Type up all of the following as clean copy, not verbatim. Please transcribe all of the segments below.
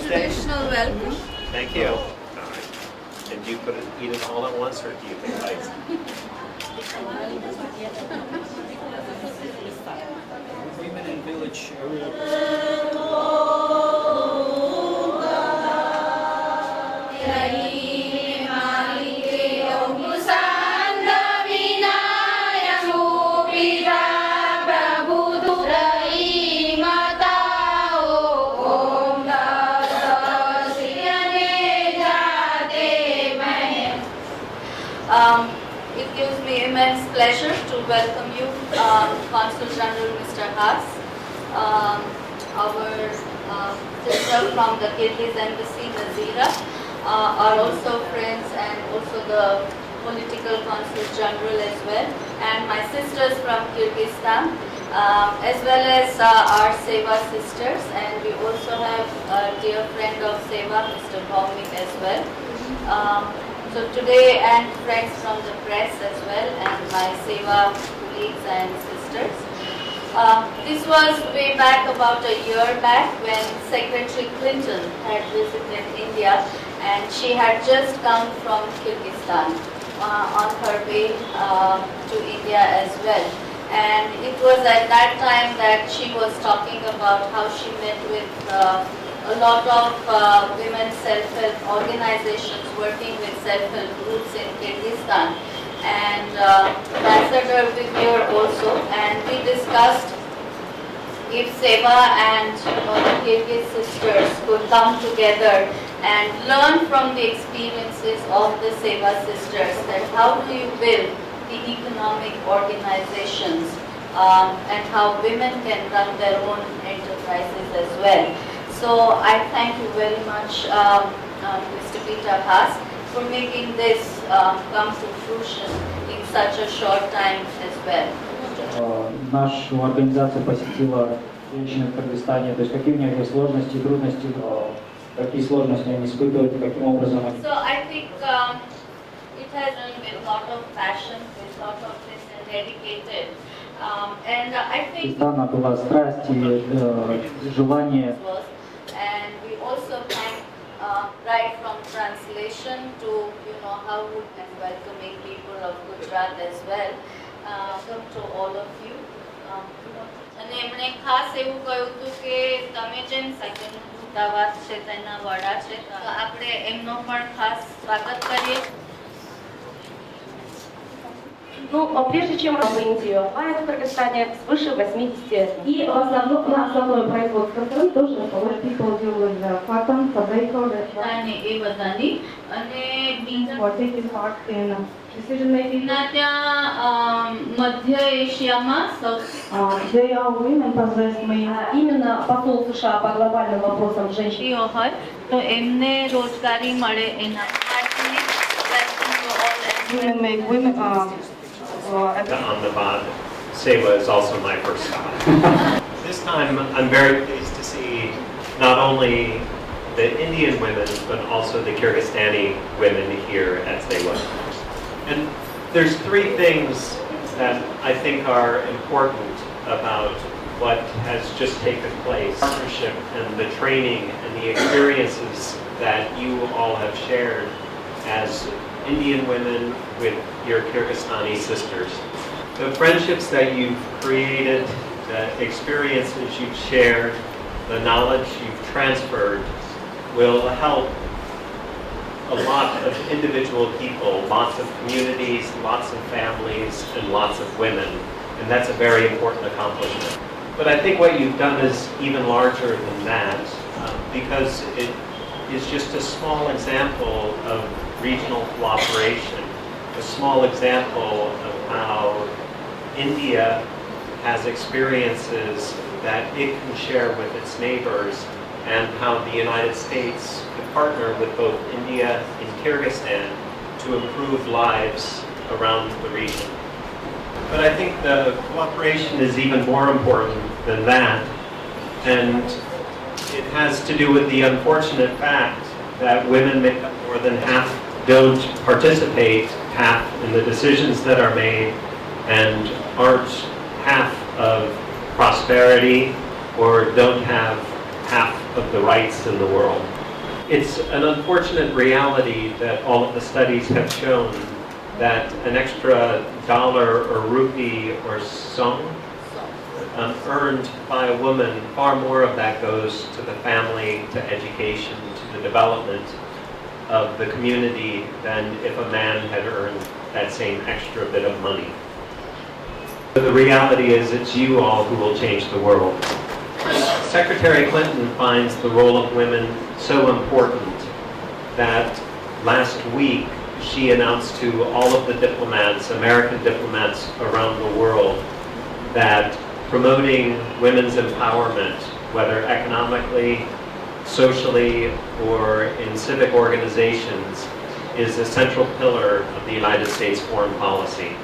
stay? Traditional welcome. Thank you. All right. And do you eat it all at once, or do you think bites? Women in village area. It gives me immense pleasure to welcome you, Consul General Mr. Haas, our sister from the Kyrgyz embassy, Nazira, are also friends, and also the political Consul General as well, and my sisters from Kyrgyzstan, as well as our SEWA sisters, and we also have a dear friend of SEWA, Mr. Bhaumik as well. So today, and friends from the press as well, and my SEWA colleagues and sisters. This was way back about a year back when Secretary Clinton had visited India, and she had just come from Kyrgyzstan on her way to India as well. And it was at that time that she was talking about how she met with a lot of women self-help organizations working with self-help groups in Kyrgyzstan, and Ambassador Vivir also, and we discussed if SEWA and the Kyrgyz sisters could come together and learn from the experiences of the SEWA sisters, that how do you build the economic organizations and how women can run their own enterprises as well. So I thank you very much, Mr. Peter Haas, for making this come to fruition in such a short time as well. Нашу организацию посетила женщина в Кыргызстане, то есть какие у них есть сложности, трудности, какие сложности они испытывают и каким образом они... So I think it has done with a lot of passion, with a lot of this and dedicated. And I think Кыргызстана была страсть и желание. And we also thank right from translation to how would and welcoming people of Gujarat as well. Welcome to all of you. અને એમણે ખાસ એવું કહ્યું હતું કે તમે જેમ second દૂતાવાસ છે તેના વડા છે, તો આપણે એમનો પણ ખાસ સ્વાગત કરીએ. Ну, прежде чем в Индию, в Кыргызстане свыше 80. И на основное производство страны тоже people doing cotton, tobacco, અને એ બધાની અને બીજા for taking part in decision making. ત્યાં મધ્ય એશિયામાં They are women possess именно посол США по глобальным вопросам женщин. હોય તો એમને રોજગારી મળે એના Women make women Ahmedabad, SEWA is also my first stop. This time I'm very pleased to see not only the Indian women, but also the Kyrgyzstani women here at SEWA. And there's three things that I think are important about what has just taken place. Partnership and the training and the experiences that you all have shared as Indian women with your Kyrgyzstani sisters. The friendships that you've created, the experiences you've shared, the knowledge you've transferred will help a lot of individual people, lots of communities, lots of families, and lots of women. And that's a very important accomplishment. But I think what you've done is even larger than that, because it is just a small example of regional cooperation, a small example of how India has experiences that it can share with its neighbors, and how the United States could partner with both India and Kyrgyzstan to improve lives around the region. But I think the cooperation is even more important than that, and it has to do with the unfortunate fact that women make up more than half, don't participate half in the decisions that are made, and aren't half of prosperity, or don't have half of the rights in the world. It's an unfortunate reality that all of the studies have shown that an extra dollar or rupee or song earned by a woman, far more of that goes to the family, to education, to the development of the community than if a man had earned that same extra bit of money. But the reality is it's you all who will change the world. Secretary Clinton finds the role of women so important that last week she announced to all of the diplomats, American diplomats around the world, that promoting women's empowerment, whether economically, socially, or in civic organizations, is a central pillar of the United States foreign policy.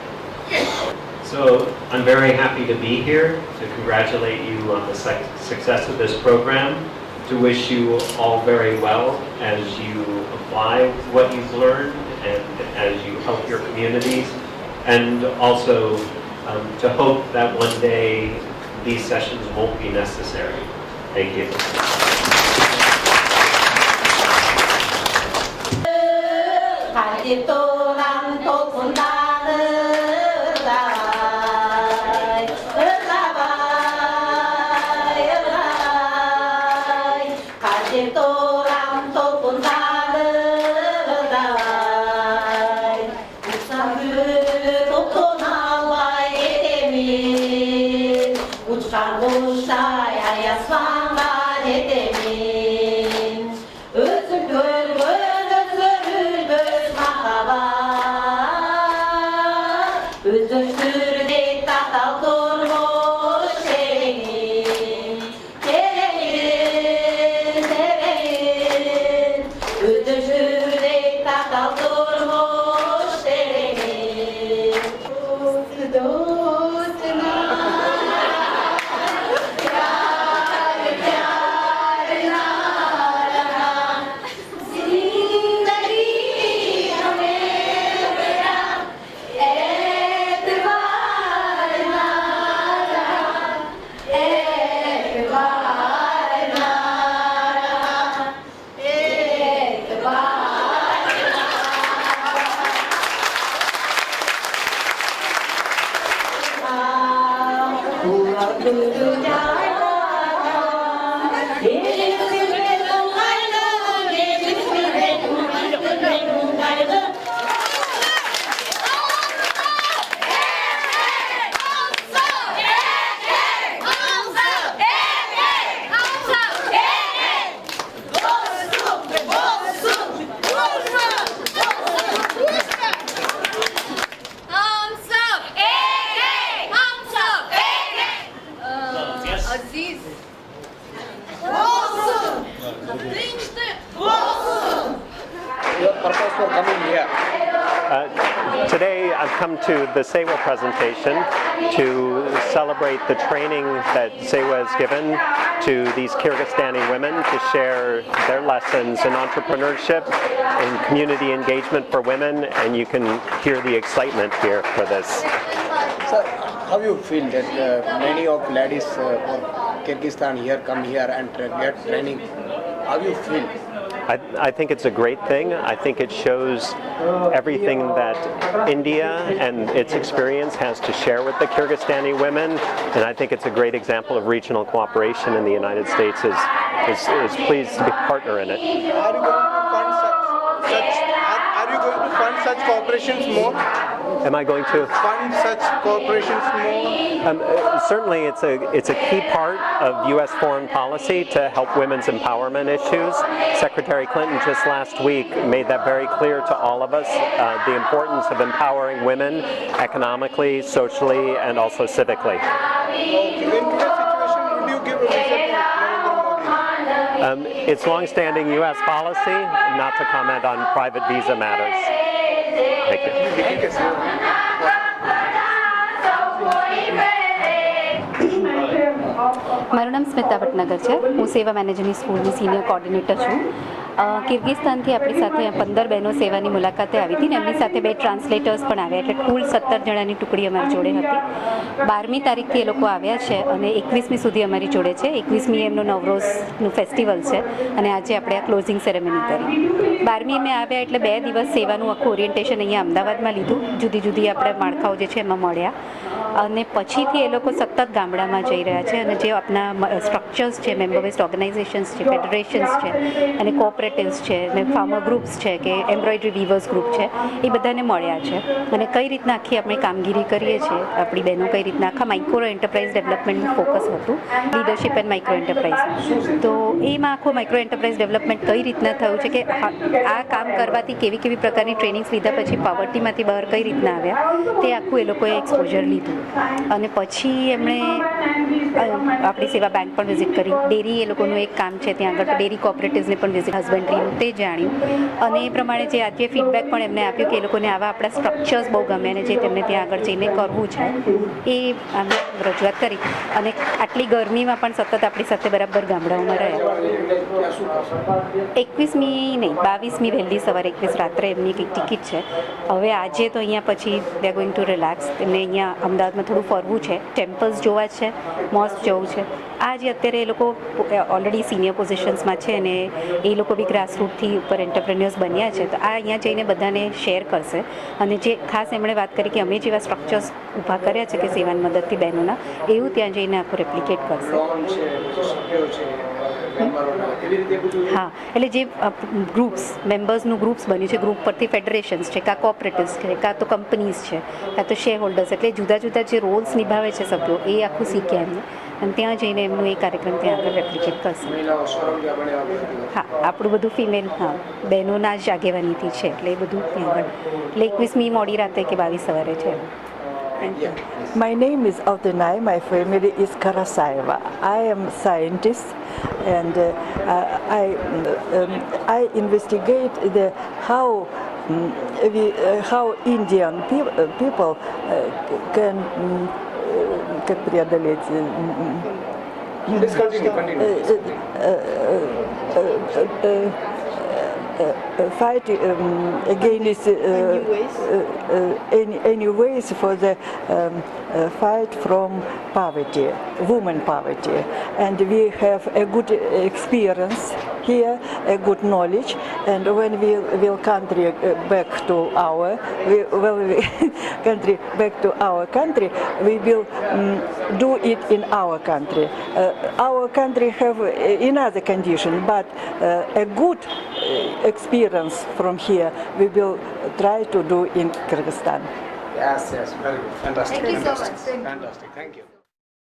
So I'm very happy to be here to congratulate you on the success of this program, to wish you all very well as you apply what you've learned and as you help your communities, and also to hope that one day these sessions won't be necessary. Thank you. Your purpose for coming here? Today I've come to the SEWA presentation to celebrate the training that SEWA has given to these Kyrgyzstani women to share their lessons in entrepreneurship and community engagement for women, and you can hear the excitement here for this. Sir, how you feel that many of ladies from Kyrgyzstan here come here and get training? How you feel? I think it's a great thing. I think it shows everything that India and its experience has to share with the Kyrgyzstani women, and I think it's a great example of regional cooperation, and the United States is pleased to be a partner in it. Are you going to fund such corporations more? Am I going to Fund such corporations more? certainly it's a key part of U.S. foreign policy to help women's empowerment issues. Secretary Clinton just last week made that very clear to all of us, the importance of empowering women economically, socially, and also civically. Okay. In today's situation, would you give a visa to Narendra Modi? It's long-standing U.S. policy not to comment on private visa matters. Thank you. Thank you, sir. મારું નામ સ્મિતા ભટનાગર છે. હું સેવા મેનેજરની સ્કૂલની senior coordinator છું. કિર્ગિસ્તાનથી આપણી સાથે 15 બહેનો સેવાની મુલાકાતે આવી હતી ને એમની સાથે 2 ટ્રાન્સલેટર્સ પણ આવ્યા, એટલે કુલ 17 જણાની ટુકડી અમારી જોડે હતી. 12મી તારીખથી એ લોકો આવ્યા છે અને 21મી સુધી અમારી જોડે છે. 21મી એમનો નવરોઝનું ફેસ્ટિવલ છે અને આજે આપણે આ ક્લોઝિંગ સેરેમની કરી. 12મી મેં આવ્યા એટલે 2 દિવસ સેવાનું આખું ઓરિએન્ટેશન અહીંયા અમદાવાદમાં લીધું. જુદી જુદી આપણે માળખાઓ જે છે એમાં મળ્યા અને પછીથી એ લોકો સતત ગામડામાં જઈ રહ્યા છે અને જે આપણા સ્ટ્રક્ચર્સ છે, મેમ્બર બેઝડ ઓર્ગેનાઇઝેશન્સ છે, ફેડરેશન્સ છે અને કોઓપરેટિવ્સ છે ને ફાર્મર ગ્રુપ્સ છે કે એમ્બ્રોઇડરી વીવર્સ ગ્રુપ છે, એ બધાને મળ્યા છે અને કઈ રીતના આખી આપણે કામગીરી કરીએ છીએ આપણી બહેનો, કઈ રીતના આખા માઇક્રો એન્ટરપ્રાઇઝ ડેવલપમેન્ટનું ફોકસ હતું, લીડરશિપ એન્ડ માઇક્રો એન્ટરપ્રાઇઝ. તો એમાં આખું માઇક્રો એન્ટરપ્રાઇઝ ડેવલપમેન્ટ કઈ રીતના થયું છે કે આ કામ કરવાથી કેવી કેવી પ્રકારની ટ્રેનિંગ્સ લીધા પછી પોવર્ટીમાંથી બહાર કઈ રીતના આવ્યા, તે આખું એ લોકોએ એક્સપોઝર લીધું. અને પછી એમણે આપણી સેવા બેંક પણ વિઝિટ કરી. ડેરી એ લોકોનું એક કામ છે ત્યાં આગળ, ડેરી કોઓપરેટિવ્સને પણ વિઝિટ, હસબન્ડરીનું તે જાણ્યું અને એ પ્રમાણે જે આજે ફીડબેક પણ એમને આપ્યું કે એ લોકોને આવા આપણા સ્ટ્રક્ચર્સ બહુ ગમે અને જે તેમને ત્યાં આગળ જઈને કરવું છે એ અમે રજૂઆત કરી. અને આટલી ગરમીમાં પણ સતત આપણી સાથે બરાબર ગામડાઓમાં રહ્યા. 21મી નહીં, 22મી વહેલી સવારે, 21 રાત્રે એમની કંઈક ટિકિટ છે. હવે આજે તો અહીંયા પછી they are going to relax. એમને અહીંયા અમદાવાદમાં થોડું ફરવું છે, ટેમ્પલ્સ જોવા છે, મોસ્ક જવું છે. આ જે અત્યારે એ લોકો ઓલરેડી સિનિયર પોઝિશન્સમાં છે અને એ લોકો બી ગ્રાસરૂટથી ઉપર એન્ટરપ્રેન્યોર્સ બન્યા છે, તો આ અહીંયા જઈને બધાને શેર કરશે. અને જે ખાસ એમણે વાત કરી કે અમે જેવા સ્ટ્રક્ચર્સ ઊભા કર્યા છે કે સેવાની મદદથી બહેનોના, એવું ત્યાં જઈને આખું રેપ્લિકેટ કરશે. હા, એટલે જે ગ્રુપ્સ, મેમ્બર્સનું ગ્રુપ્સ બન્યું છે, ગ્રુપ પરથી ફેડરેશન્સ છે, કાં કોઓપરેટિવ્સ છે, કાં તો કંપનીઝ છે, કાં તો શેર હોલ્ડર્સ, એટલે જુદા જુદા જે રોલ્સ નિભાવે છે સભ્યો, એ આખું શીખ્યા એમને અને ત્યાં જઈને એમનું એ કાર્યક્રમ ત્યાં આગળ રેપ્લિકેટ કરશે. હા, આપણું બધું ફિમેલ, હા, બહેનોના જ આગેવાનીથી છે એટલે એ બધું ત્યાં આગળ. એટલે 21મી મોડી રાતે કે 22 સવારે છે. My name is Altinai. My family is Karasayeva. I am scientist, and I investigate how Indian people can как преодолеть. Fight against any ways for the fight from poverty, women poverty, and we have a good experience here, a good knowledge, and when we will country back to our country, we will do it in our country. Our country have another condition, but a good experience from here we will try to do in Kyrgyzstan. Yes, very good. Fantastic. Thank you so much. Fantastic. Thank you.